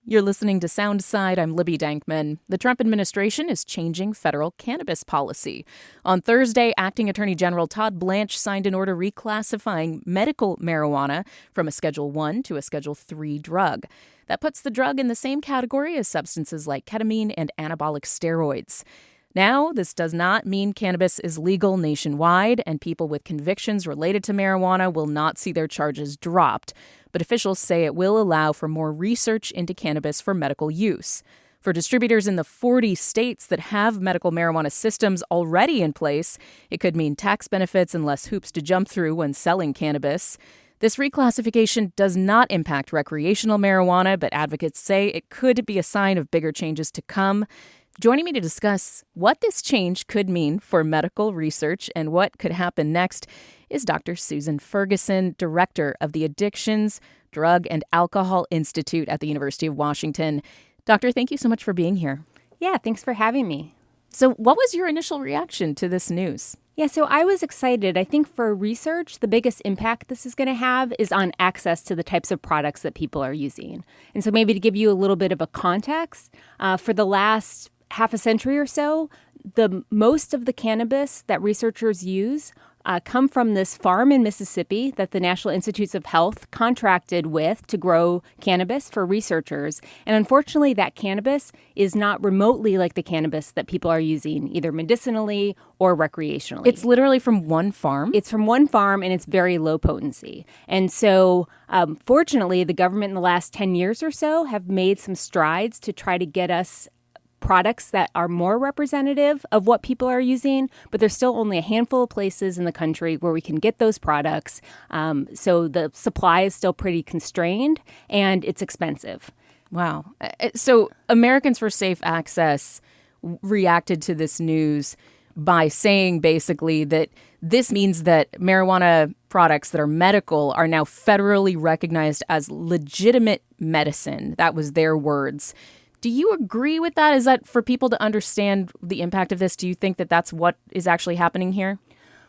You're listening to Soundside. I'm Libby Dankman. The Trump administration is changing federal cannabis policy. On Thursday, Acting Attorney General Todd Blanche signed an order reclassifying medical marijuana from a Schedule 1 to a Schedule 3 drug. That puts the drug in the same category as substances like ketamine and anabolic steroids. Now, this does not mean cannabis is legal nationwide, and people with convictions related to marijuana will not see their charges dropped. But officials say it will allow for more research into cannabis for medical use. For distributors in the 40 states that have medical marijuana systems already in place, it could mean tax benefits and less hoops to jump through when selling cannabis. This reclassification does not impact recreational marijuana, but advocates say it could be a sign of bigger changes to come. Joining me to discuss what this change could mean for medical research and what could happen next is Dr. Susan Ferguson, director of the Addictions, Drug, and Alcohol Institute at the University of Washington. Doctor, thank you so much for being here. Yeah, thanks for having me. So what was your initial reaction to this news? Yeah, so I was excited. I think for research, the biggest impact this is going to have is on access to the types of products that people are using. And so maybe to give you a little bit of a context, for the last half a century or so, the most of the cannabis that researchers use come from this farm in Mississippi that the National Institutes of Health contracted with to grow cannabis for researchers. And unfortunately, that cannabis is not remotely like the cannabis that people are using, either medicinally or recreationally. It's literally from one farm? It's from one farm, and it's very low potency. And so, fortunately, the government in the last 10 years or so have made some strides to try to get us products that are more representative of what people are using, but there's still only a handful of places in the country where we can get those products. So the supply is still pretty constrained, and it's expensive. Wow. So Americans for Safe Access reacted to this news by saying basically that this means that marijuana products that are medical are now federally recognized as legitimate medicine. That was their words. Do you agree with that? Is that for people to understand the impact of this? Do you think that that's what is actually happening here?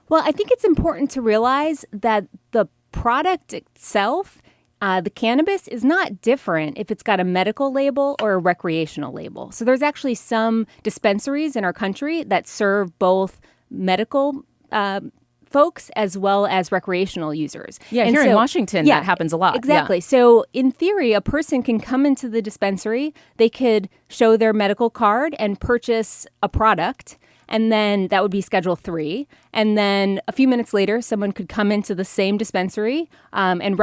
Well, I think it's important to realize that the product itself, the cannabis, is not different if it's got a medical label or a recreational label. So there's actually some dispensaries in our country that serve both medical folks as well as recreational users. Yeah, and here in Washington, that happens a lot. Exactly. Yeah. So in theory, a person can come into the dispensary, they could show their medical card and purchase a product, and then that would be Schedule 3. And then a few minutes later, someone could come into the same dispensary and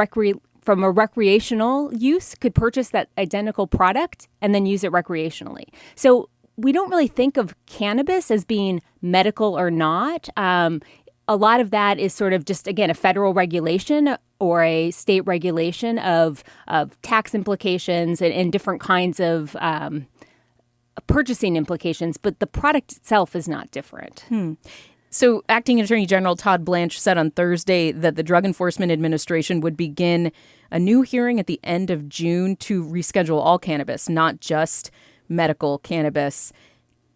from a recreational use could purchase that identical product and then use it recreationally. So we don't really think of cannabis as being medical or not. A lot of that is sort of just, again, a federal regulation or a state regulation of tax implications and different kinds of purchasing implications, but the product itself is not different. So Acting Attorney General Todd Blanche said on Thursday that the Drug Enforcement Administration would begin a new hearing at the end of June to reschedule all cannabis, not just medical cannabis.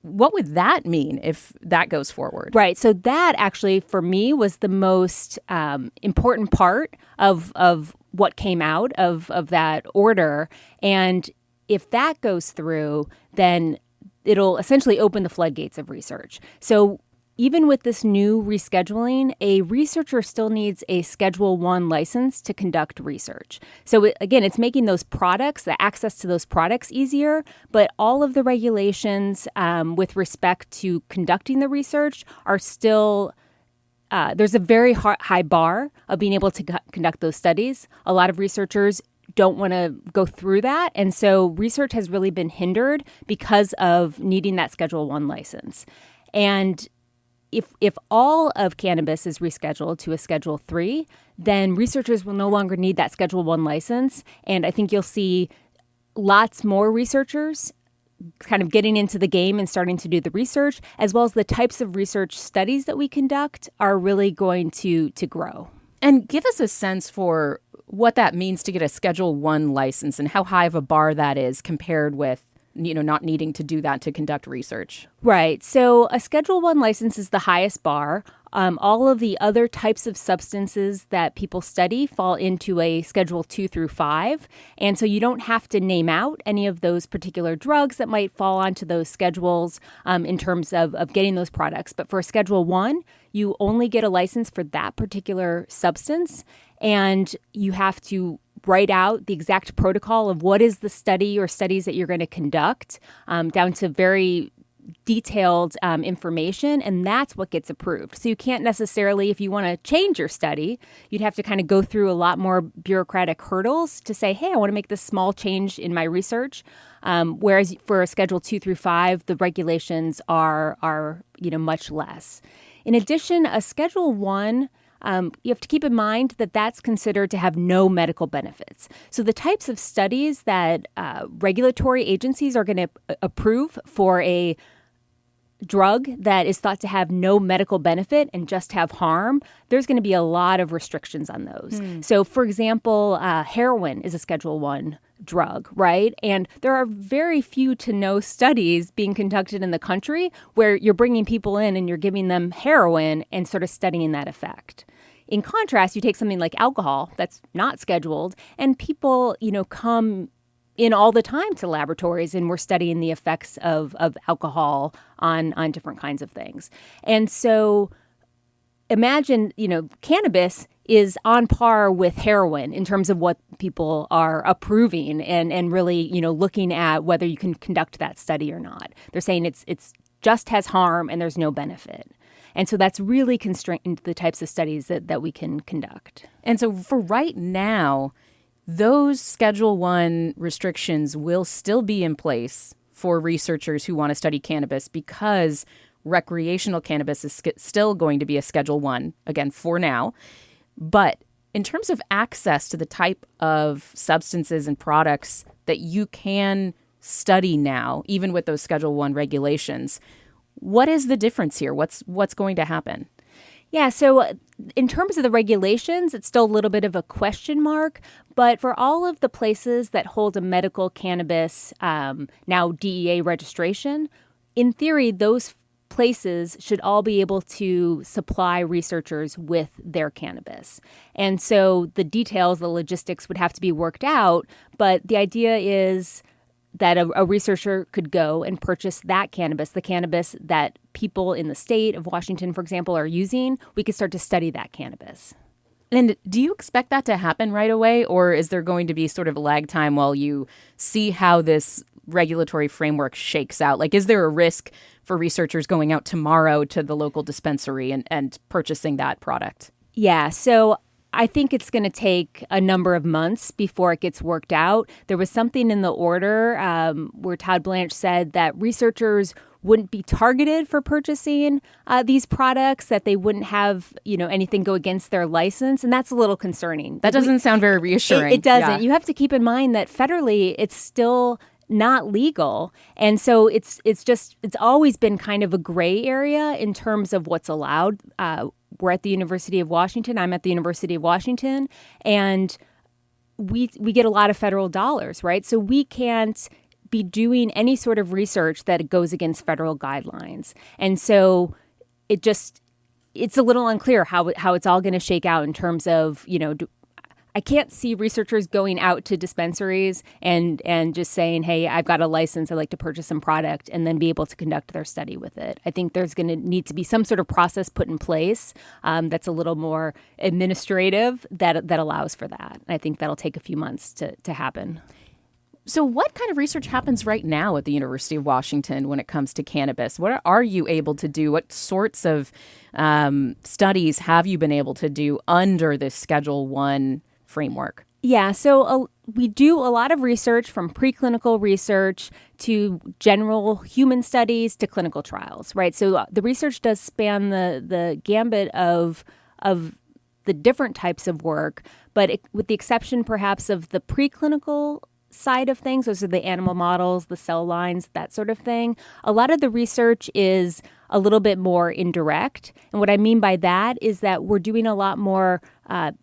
What would that mean if that goes forward? Right. So that actually, for me, was the most important part of what came out of that order. And if that goes through, then it'll essentially open the floodgates of research. So even with this new rescheduling, a researcher still needs a Schedule 1 license to conduct research. So again, it's making those products, the access to those products easier, but all of the regulations with respect to conducting the research are still, there's a very high bar of being able to conduct those studies. A lot of researchers don't want to go through that. And so research has really been hindered because of needing that Schedule 1 license. And if all of cannabis is rescheduled to a Schedule 3, then researchers will no longer need that Schedule 1 license. And I think you'll see lots more researchers kind of getting into the game and starting to do the research, as well as the types of research studies that we conduct are really going to grow. And give us a sense for what that means to get a Schedule 1 license and how high of a bar that is compared with not needing to do that to conduct research. Right. So a Schedule 1 license is the highest bar. All of the other types of substances that people study fall into a Schedule 2 through 5. And so you don't have to name out any of those particular drugs that might fall onto those schedules in terms of getting those products. But for Schedule 1, you only get a license for that particular substance, and you have to write out the exact protocol of what is the study or studies that you're going to conduct, down to very detailed information, and that's what gets approved. So you can't necessarily, if you want to change your study, you'd have to kind of go through a lot more bureaucratic hurdles to say, hey, I want to make this small change in my research. Whereas for a Schedule 2 through 5, the regulations are much less. In addition, a Schedule 1, you have to keep in mind that that's considered to have no medical benefits. So the types of studies that regulatory agencies are going to approve for a drug that is thought to have no medical benefit and just have harm, there's going to be a lot of restrictions on those. So, for example, heroin is a Schedule 1 drug, right? And there are very few to no studies being conducted in the country where you're bringing people in and you're giving them heroin and sort of studying that effect. In contrast, you take something like alcohol that's not scheduled, and people, come in all the time to laboratories, and we're studying the effects of alcohol on different kinds of things. And so imagine, cannabis is on par with heroin in terms of what people are approving and really, looking at whether you can conduct that study or not. They're saying it's just has harm and there's no benefit. And so that's really constrained the types of studies that we can conduct. And so for right now, those Schedule 1 restrictions will still be in place for researchers who want to study cannabis because recreational cannabis is still going to be a Schedule 1, again, for now. But in terms of access to the type of substances and products that you can study now, even with those Schedule 1 regulations, what is the difference here? What's going to happen? Yeah, so in terms of the regulations, it's still a little bit of a question mark. But for all of the places that hold a medical cannabis, now DEA registration, in theory, those places should all be able to supply researchers with their cannabis. And so the details, the logistics would have to be worked out. But the idea is that a researcher could go and purchase that cannabis, the cannabis that people in the state of Washington, for example, are using. We could start to study that cannabis. And do you expect that to happen right away, or is there going to be sort of a lag time while you see how this regulatory framework shakes out? Like, is there a risk for researchers going out tomorrow to the local dispensary and purchasing that product? Yeah, so I think it's going to take a number of months before it gets worked out. There was something in the order where Todd Blanche said that researchers wouldn't be targeted for purchasing these products, that they wouldn't have, anything go against their license. And that's a little concerning. That doesn't sound very reassuring. It doesn't. Yeah. You have to keep in mind that federally, it's still not legal. And so it's always been kind of a gray area in terms of what's allowed. We're at the University of Washington. I'm at the University of Washington. And we get a lot of federal dollars, right? So we can't be doing any sort of research that goes against federal guidelines. And so it's a little unclear how it's all going to shake out in terms of, I can't see researchers going out to dispensaries and just saying, hey, I've got a license, I'd like to purchase some product, and then be able to conduct their study with it. I think there's going to need to be some sort of process put in place that's a little more administrative that allows for that. I think that'll take a few months to happen. So what kind of research happens right now at the University of Washington when it comes to cannabis? What are you able to do? What sorts of studies have you been able to do under this Schedule 1 framework? Yeah, so we do a lot of research, from preclinical research to general human studies to clinical trials, right? So the research does span the gambit of the different types of work, but with the exception perhaps of the preclinical side of things, those are the animal models, the cell lines, that sort of thing. A lot of the research is a little bit more indirect. And what I mean by that is that we're doing a lot more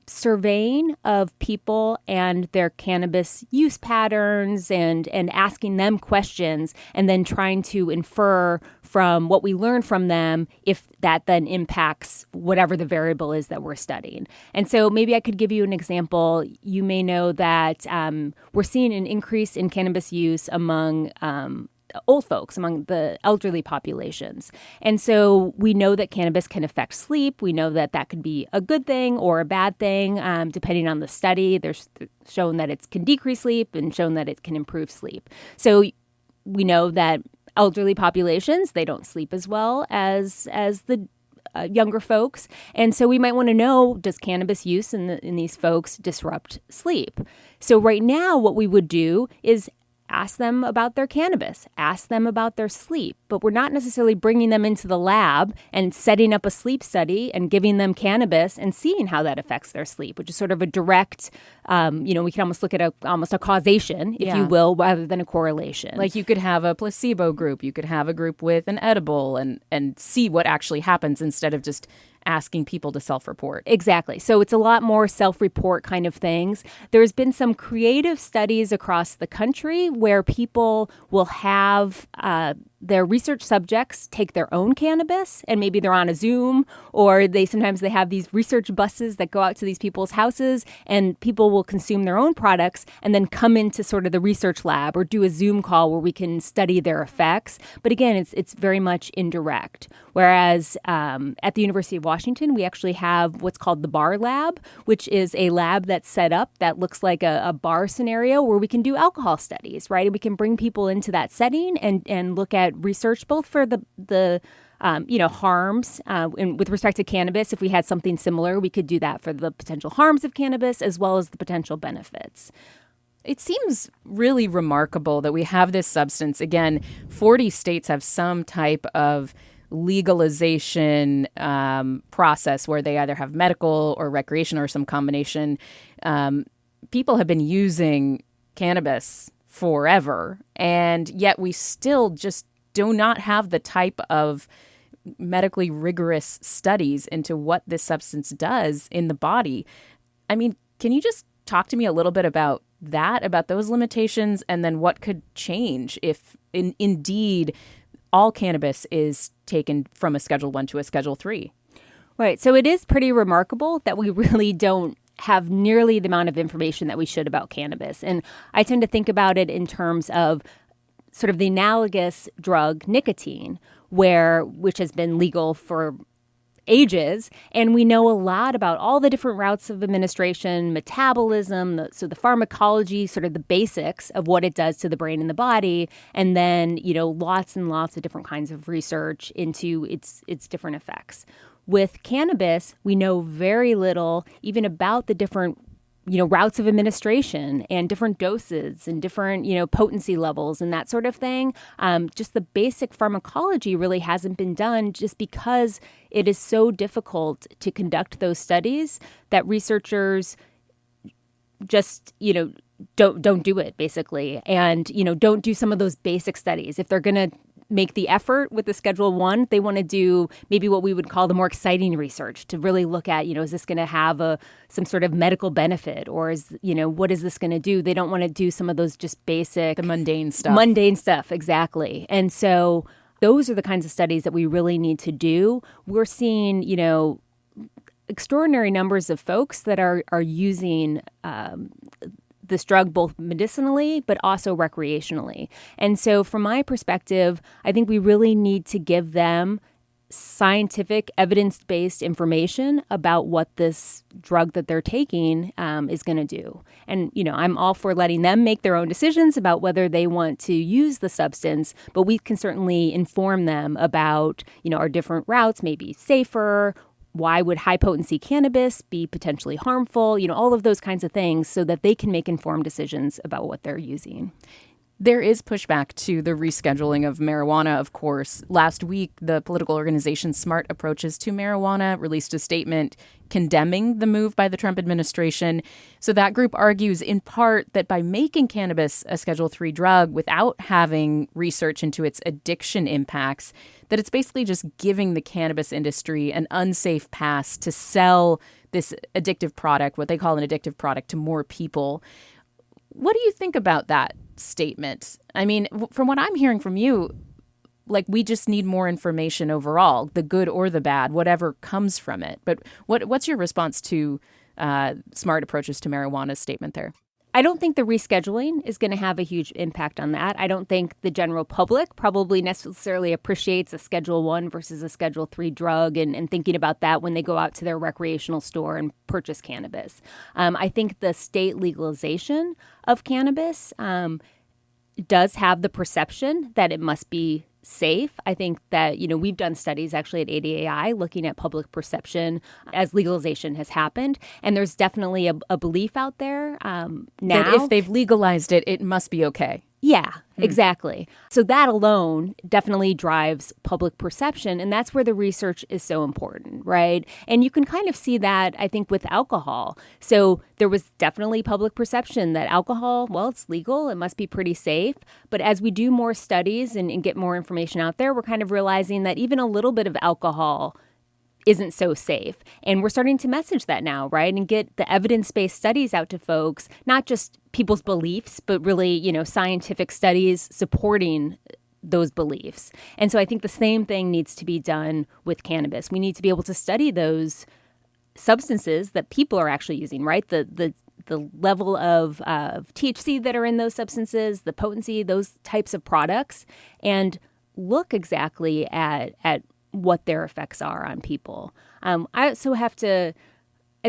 surveying of people and their cannabis use patterns and asking them questions and then trying to infer from what we learn from them if that then impacts whatever the variable is that we're studying. And so maybe I could give you an example. You may know that we're seeing an increase in cannabis use among old folks, among the elderly populations. And so we know that cannabis can affect sleep. We know that that could be a good thing or a bad thing, depending on the study. There's shown that it can decrease sleep and shown that it can improve sleep. So we know that elderly populations, they don't sleep as well as the younger folks. And so we might want to know, does cannabis use in these folks disrupt sleep? So right now, what we would do is ask them about their cannabis, ask them about their sleep, but we're not necessarily bringing them into the lab and setting up a sleep study and giving them cannabis and seeing how that affects their sleep, which is sort of a direct, we can almost look at almost a causation, if you will, rather than a correlation. Like you could have a placebo group, you could have a group with an edible and see what actually happens instead of just asking people to self-report. Exactly. So it's a lot more self-report kind of things. There's been some creative studies across the country where people will have their research subjects take their own cannabis, and maybe they're on a Zoom, or sometimes they have these research buses that go out to these people's houses, and people will consume their own products and then come into sort of the research lab or do a Zoom call where we can study their effects. But again, it's very much indirect. Whereas at the University of Washington, we actually have what's called the bar lab, which is a lab that's set up that looks like a bar scenario where we can do alcohol studies, right? And we can bring people into that setting and look at research both for the harms with respect to cannabis. If we had something similar, we could do that for the potential harms of cannabis as well as the potential benefits. It seems really remarkable that we have this substance. Again, 40 states have some type of legalization process where they either have medical or recreational or some combination. People have been using cannabis forever, and yet we still just do not have the type of medically rigorous studies into what this substance does in the body. I mean, can you just talk to me a little bit about that, about those limitations, and then what could change if indeed all cannabis is taken from a Schedule 1 to a Schedule 3? Right. So it is pretty remarkable that we really don't have nearly the amount of information that we should about cannabis. And I tend to think about it in terms of sort of the analogous drug nicotine, which has been legal for ages, and we know a lot about all the different routes of administration, metabolism, so the pharmacology, sort of the basics of what it does to the brain and the body, and then, lots and lots of different kinds of research into its different effects. With cannabis, we know very little even about the different routes of administration and different doses and different, potency levels and that sort of thing. Just the basic pharmacology really hasn't been done just because it is so difficult to conduct those studies that researchers just, don't do it basically. And, don't do some of those basic studies. If they're going to make the effort with the Schedule 1, they want to do maybe what we would call the more exciting research to really look at, is this going to have some sort of medical benefit, or what is this going to do? They don't want to do some of those just basic... The mundane stuff. Mundane stuff, exactly. And so those are the kinds of studies that we really need to do. We're seeing, extraordinary numbers of folks that are using this drug both medicinally but also recreationally. And so from my perspective, I think we really need to give them scientific, evidence-based information about what this drug that they're taking is going to do. And, I'm all for letting them make their own decisions about whether they want to use the substance, but we can certainly inform them about, our different routes, maybe safer. Why would high-potency cannabis be potentially harmful? All of those kinds of things so that they can make informed decisions about what they're using. There is pushback to the rescheduling of marijuana, of course. Last week, the political organization Smart Approaches to Marijuana released a statement condemning the move by the Trump administration. So that group argues in part that by making cannabis a Schedule 3 drug without having research into its addiction impacts, that it's basically just giving the cannabis industry an unsafe pass to sell this addictive product, what they call an addictive product, to more people. What do you think about that statement? I mean, from what I'm hearing from you, like we just need more information overall, the good or the bad, whatever comes from it. But what's your response to smart approaches to marijuana's statement there? I don't think the rescheduling is going to have a huge impact on that. I don't think the general public probably necessarily appreciates a Schedule 1 versus a Schedule 3 drug and thinking about that when they go out to their recreational store and purchase cannabis. I think the state legalization of cannabis does have the perception that it must be safe. I think that, we've done studies actually at ADAI looking at public perception as legalization has happened. And there's definitely a belief out there now that if they've legalized it, it must be okay. Yeah, exactly. So that alone definitely drives public perception. And that's where the research is so important, right? And you can kind of see that, I think, with alcohol. So there was definitely public perception that alcohol, well, it's legal. It must be pretty safe. But as we do more studies and get more information out there, we're kind of realizing that even a little bit of alcohol isn't so safe. And we're starting to message that now, right? And get the evidence-based studies out to folks, not just people's beliefs, but really, scientific studies supporting those beliefs. And so I think the same thing needs to be done with cannabis. We need to be able to study those substances that people are actually using, right? The level of THC that are in those substances, the potency, those types of products, and look exactly at what their effects are on people. I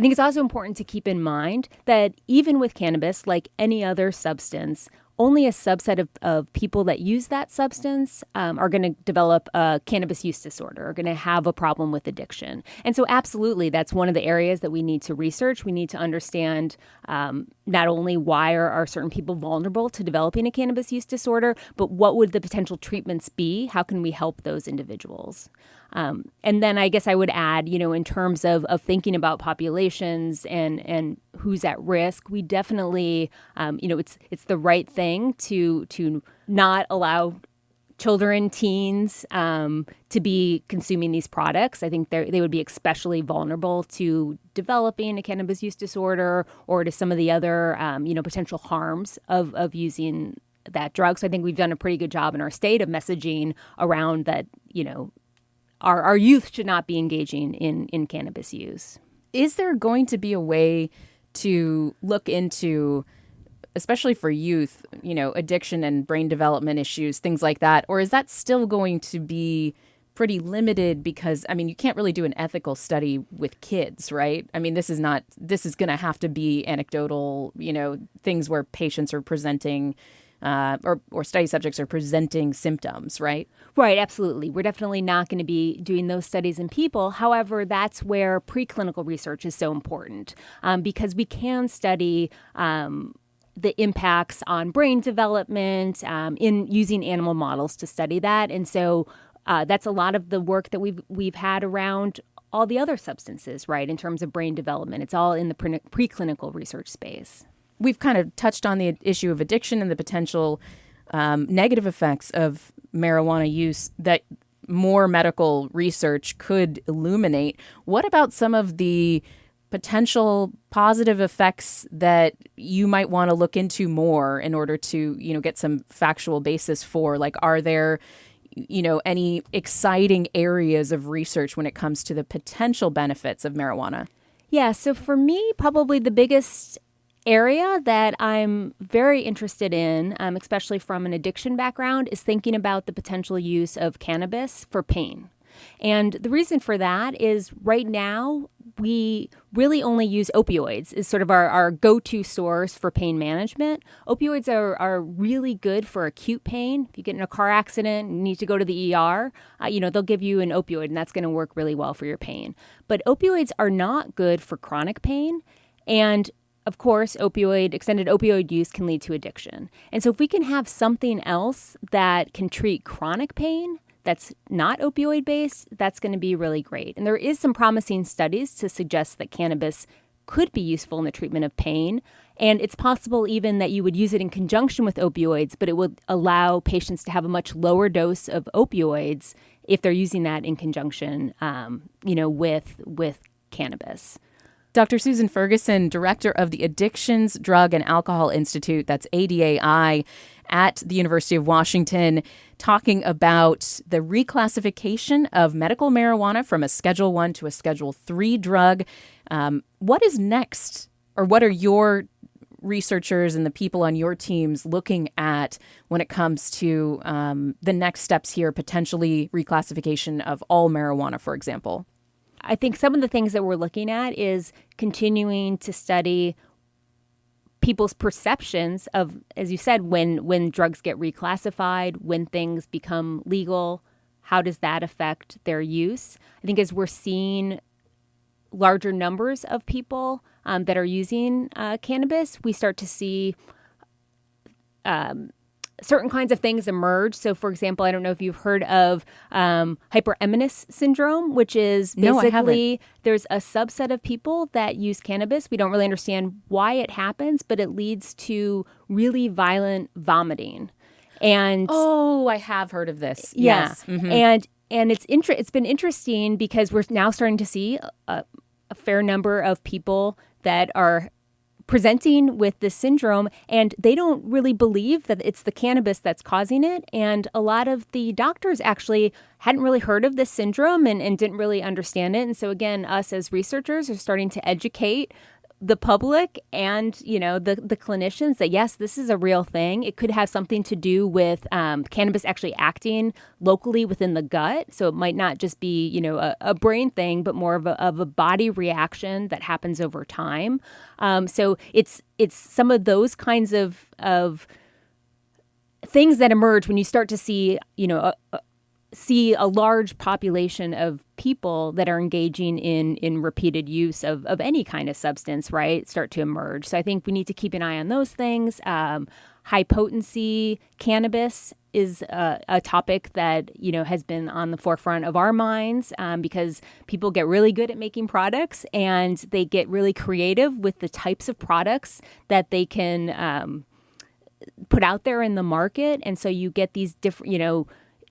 think it's also important to keep in mind that even with cannabis, like any other substance, only a subset of people that use that substance are going to develop a cannabis use disorder, are going to have a problem with addiction. And so absolutely, that's one of the areas that we need to research. We need to understand not only why are certain people vulnerable to developing a cannabis use disorder, but what would the potential treatments be? How can we help those individuals? And then I guess I would add, in terms of thinking about populations and who's at risk, we definitely, it's the right thing to not allow children, teens to be consuming these products. I think they would be especially vulnerable to developing a cannabis use disorder or to some of the other, potential harms of using that drug. So I think we've done a pretty good job in our state of messaging around that, our youth should not be engaging in cannabis use. Is there going to be a way to look into, especially for youth, addiction and brain development issues, things like that? Or is that still going to be pretty limited because, you can't really do an ethical study with kids, right? This is going to have to be anecdotal, things where patients are presenting or study subjects are presenting symptoms, right? Right, absolutely. We're definitely not going to be doing those studies in people. However, that's where preclinical research is so important because we can study the impacts on brain development in using animal models to study that. And so that's a lot of the work that we've had around all the other substances, right, in terms of brain development. It's all in the preclinical research space. We've kind of touched on the issue of addiction and the potential negative effects of marijuana use that more medical research could illuminate. What about some of the potential positive effects that you might want to look into more in order to, get some factual basis for? Like, are there, any exciting areas of research when it comes to the potential benefits of marijuana? Yeah, so for me, probably the biggest area that I'm very interested in, especially from an addiction background, is thinking about the potential use of cannabis for pain. And the reason for that is right now, we really only use opioids as sort of our go-to source for pain management. Opioids are really good for acute pain. If you get in a car accident and need to go to the ER, they'll give you an opioid, and that's going to work really well for your pain. But opioids are not good for chronic pain. And of course, extended opioid use can lead to addiction. And so if we can have something else that can treat chronic pain that's not opioid-based, that's going to be really great. And there is some promising studies to suggest that cannabis could be useful in the treatment of pain. And it's possible even that you would use it in conjunction with opioids, but it would allow patients to have a much lower dose of opioids if they're using that in conjunction, with cannabis. Dr. Susan Ferguson, director of the Addictions, Drug, and Alcohol Institute, that's ADAI, at the University of Washington, talking about the reclassification of medical marijuana from a Schedule I to a Schedule III drug. What is next, or what are your researchers and the people on your teams looking at when it comes to the next steps here, potentially reclassification of all marijuana, for example? I think some of the things that we're looking at is continuing to study people's perceptions of, as you said, when drugs get reclassified, when things become legal, how does that affect their use? I think as we're seeing larger numbers of people that are using cannabis, we start to see certain kinds of things emerge. So, for example, I don't know if you've heard of hyperemesis syndrome, which is basically there's a subset of people that use cannabis. We don't really understand why it happens, but it leads to really violent vomiting. And I have heard of this. Yes. Yeah. Mm-hmm. And it's been interesting because we're now starting to see a fair number of people that are presenting with this syndrome, and they don't really believe that it's the cannabis that's causing it. And a lot of the doctors actually hadn't really heard of this syndrome and didn't really understand it. And so again, us as researchers are starting to educate the public and, the clinicians that, yes, this is a real thing. It could have something to do with cannabis actually acting locally within the gut. So it might not just be, a brain thing, but more of a body reaction that happens over time. So it's some of those kinds of things that emerge when you start to see, see a large population of people that are engaging in repeated use of any kind of substance, right, start to emerge. So I think we need to keep an eye on those things. High potency cannabis is a topic that, has been on the forefront of our minds because people get really good at making products and they get really creative with the types of products that they can put out there in the market. And so you get these different,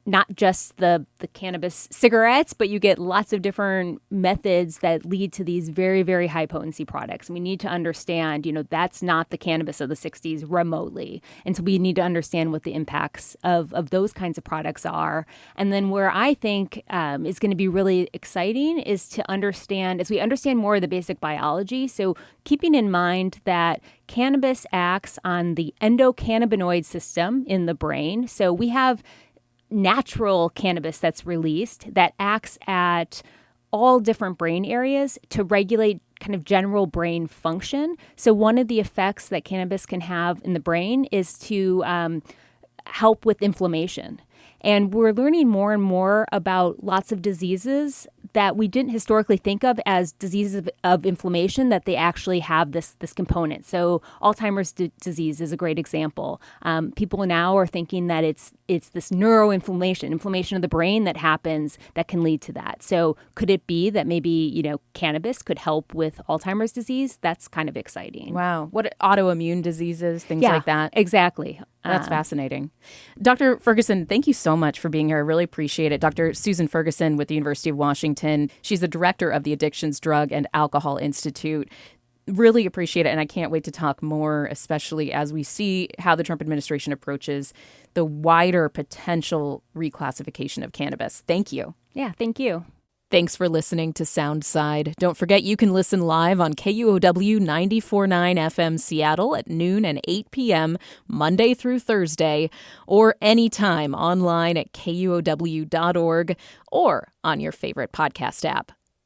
not just the cannabis cigarettes, but you get lots of different methods that lead to these very, very high potency products. And we need to understand, that's not the cannabis of the 60s remotely. And so we need to understand what the impacts of those kinds of products are. And then where I think is going to be really exciting is to understand, as we understand more of the basic biology. So keeping in mind that cannabis acts on the endocannabinoid system in the brain. So we have natural cannabis that's released that acts at all different brain areas to regulate kind of general brain function. So one of the effects that cannabis can have in the brain is to help with inflammation. And we're learning more and more about lots of diseases that we didn't historically think of as diseases of inflammation, that they actually have this component. So Alzheimer's disease is a great example. People now are thinking that it's this inflammation of the brain that happens that can lead to that. So could it be that maybe, cannabis could help with Alzheimer's disease? That's kind of exciting. Wow. What autoimmune diseases, things like that? Exactly. That's fascinating. Dr. Ferguson, thank you so much for being here. I really appreciate it. Dr. Susan Ferguson with the University of Washington. She's the director of the Addictions, Drug, and Alcohol Institute. Really appreciate it, and I can't wait to talk more, especially as we see how the Trump administration approaches the wider potential reclassification of cannabis. Thank you. Yeah, thank you. Thanks for listening to Soundside. Don't forget you can listen live on KUOW 94.9 FM Seattle at noon and 8 p.m. Monday through Thursday, or anytime online at KUOW.org or on your favorite podcast app.